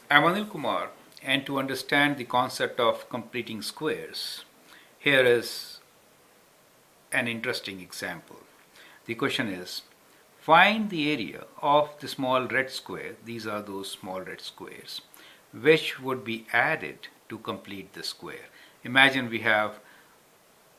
I'm Anil Kumar, and to understand the concept of completing squares, here is an interesting example. The question is, find the area of the small red square, these are those small red squares, which would be added to complete the square. Imagine we have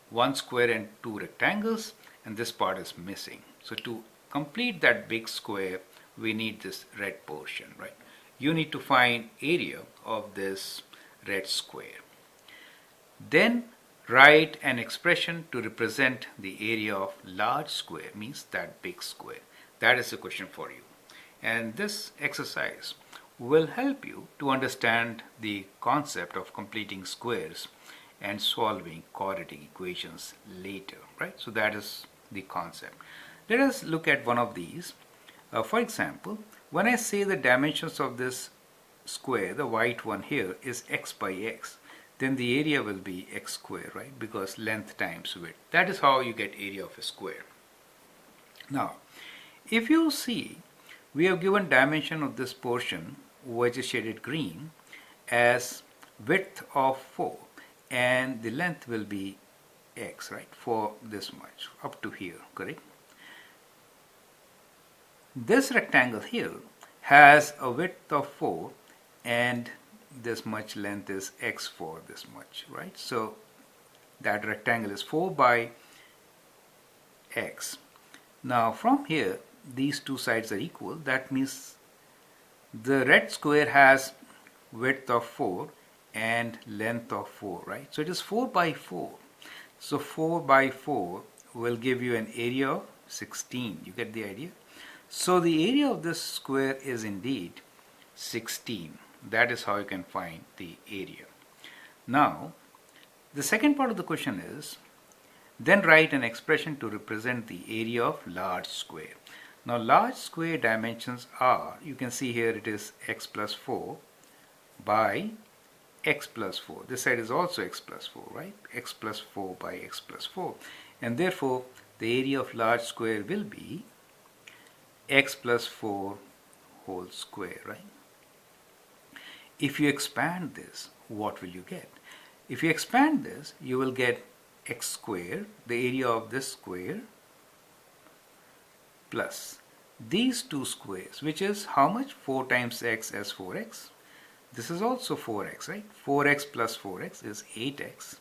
one square and two rectangles, and this part is missing. So to complete that big square, we need this red portion, right? You need to find area of this red square. Then write an expression to represent the area of large square, means that big square. That is the question for you. And this exercise will help you to understand the concept of completing squares and solving quadratic equations later, right? So that is the concept. Let us look at one of these. For example, when I say the dimensions of this square, the white one here, is x by x, then the area will be x square, right? Because length times width. That is how you get area of a square. Now, if you see, we have given dimension of this portion, which is shaded green, as width of 4, and the length will be x, right? For this much, up to here, correct? This rectangle here has a width of 4 and this much length is x for this much, right? So that rectangle is 4 by x. Now from here, these two sides are equal. That means the red square has width of 4 and length of 4, right? So it is 4 by 4. So 4 by 4 will give you an area of 16. You get the idea? So the area of this square is indeed 16. That is how you can find the area. Now, the second part of the question is, then write an expression to represent the area of large square. Now, large square dimensions are, you can see here it is x plus 4 by x plus 4. This side is also x plus 4, right? X plus 4 by x plus 4. And therefore, the area of large square will be x plus 4 whole square, right? If you expand this, what will you get? If you expand this, you will get x squared, the area of this square, plus these two squares, which is how much? 4 times x as 4x. This is also 4x, right? 4x plus 4x is 8x.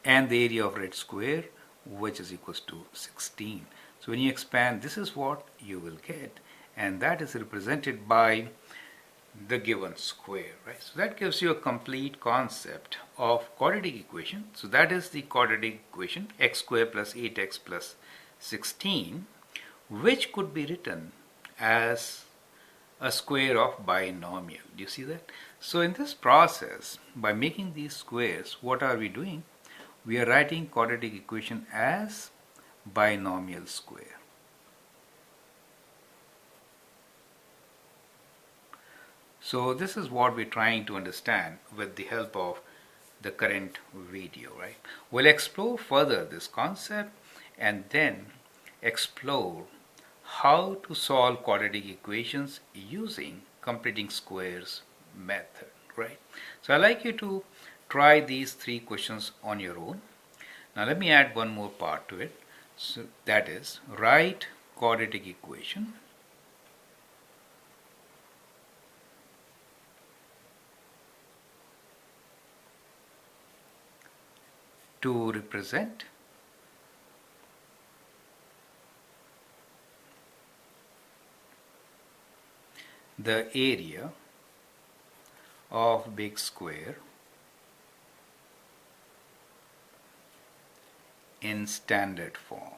And the area of red square, which is equals to 16. So when you expand, this is what you will get, and that is represented by the given square, right? So that gives you a complete concept of quadratic equation. So that is the quadratic equation, x square plus 8x plus 16, which could be written as a square of binomial. Do you see that? So in this process, by making these squares, what are we doing? We are writing quadratic equation as binomial square. So this is what we're trying to understand with the help of the current video, right? We'll explore further this concept and then explore how to solve quadratic equations using completing squares method, right? So I'd like you to try these 3 questions on your own. Now let me add one more part to it. So that is, write quadratic equation to represent the area of big square in standard form.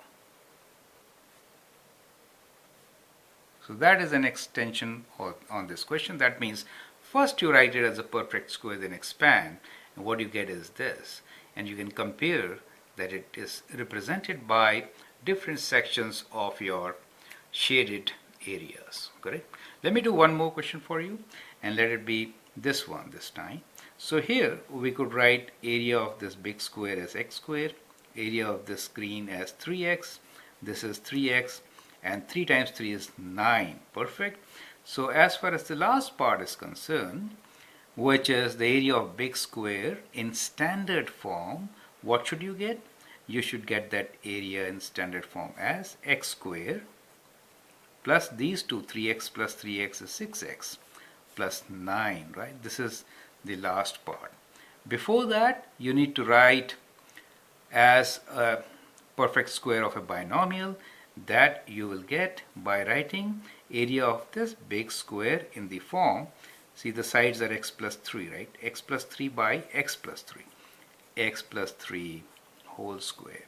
So that is an extension on this question. That means first you write it as a perfect square, then expand, and what you get is this. And you can compare that it is represented by different sections of your shaded areas, correct? Let me do one more question for you, and let it be this one this time. So here we could write area of this big square as x square, area of this green as 3x, this is 3x, and 3 times 3 is 9. Perfect. So as far as the last part is concerned, which is the area of big square in standard form, what should you get? You should get that area in standard form as x square plus these two, 3x plus 3x is 6x plus 9, right? This is the last part. Before that, you need to write as a perfect square of a binomial that you will get by writing area of this big square in the form, see the sides are x plus 3, right? X plus 3 by x plus 3, x plus 3 whole square.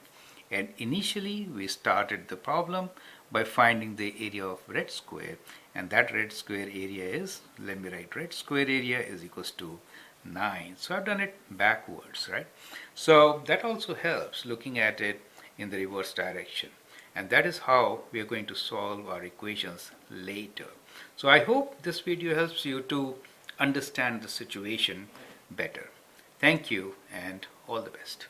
And initially we started the problem by finding the area of red square, and that red square area is, let me write, red square area is equals to 9. So I've done it backwards, right? So that also helps looking at it in the reverse direction, and that is how we are going to solve our equations later. So I hope this video helps you to understand the situation better. Thank you and all the best.